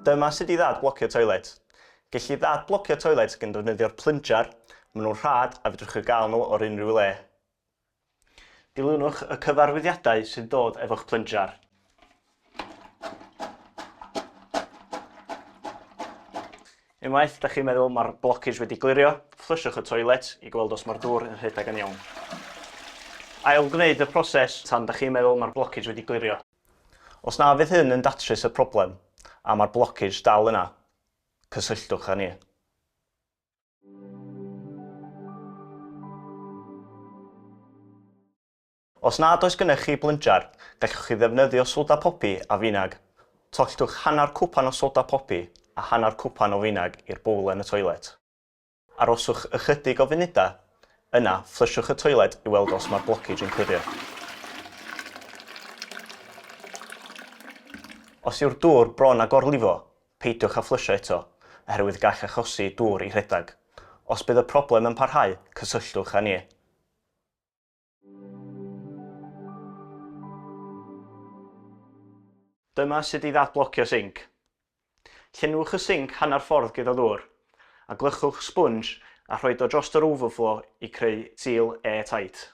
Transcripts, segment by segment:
Dyma sut I ddadflocio toilet. Gellir ddadflocio toilet gan defnyddio'r plunjar. Maen nhw'n rhad a fedrwch chi gael nhw o'r unrhyw le. Dilynwch y cyfarwyddiadau sydd dod efo'ch plunjar. Unwaith ydych chi'n meddwl mae'r blockage wedi glirio, flushwch y toilet I gweld os mae'r dŵr yn rhedeg yn iawn. Ail gwneud y proses tan ydych chi'n meddwl mae'r blockage wedi glirio. Os na fydd hyn yn datrys y problem, a mae'r blockage dal yna, cysylltwch â ni. Os nad oes gennych chi blunjar, gallwch chi ddefnyddio soda popi a finag. Tolltwch hanner cwpan o soda popi a hanner cwpan o finag i'r bowl yn y toilet. Aroswch ychydig o funudau. Yna, flushwch y toilet I weld os mae'r blockage yn clirio. Os yw'r dŵr bron a gorlifo, peidiwch â flusho eto, oherwydd gall achosi dŵr I rhedeg. Os bydd y problem yn parhau, cysylltwch â ni. Dyma sut I ddadflocio sinc. Llenwch y sinc hanner ffordd gyda ddŵr, a glychwch sponge a rhoid o dros yr overflow I creu seal airtight.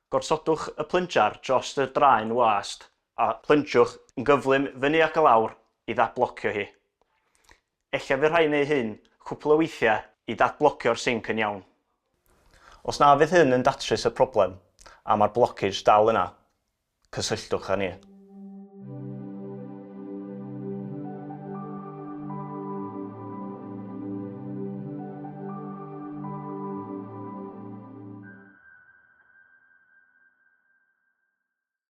Gorsodwch y plunjar dros y draen wast a plunsiwch yn gyflym fyny ac y lawr I ddadflocio hi. Ella fydd rhaid wneud hyn cwpl o weithiau I ddadflocio'r sinc yn iawn. Os na fydd hyn yn datrys y problem a mae'r blockage dal yna, cysylltwch â ni.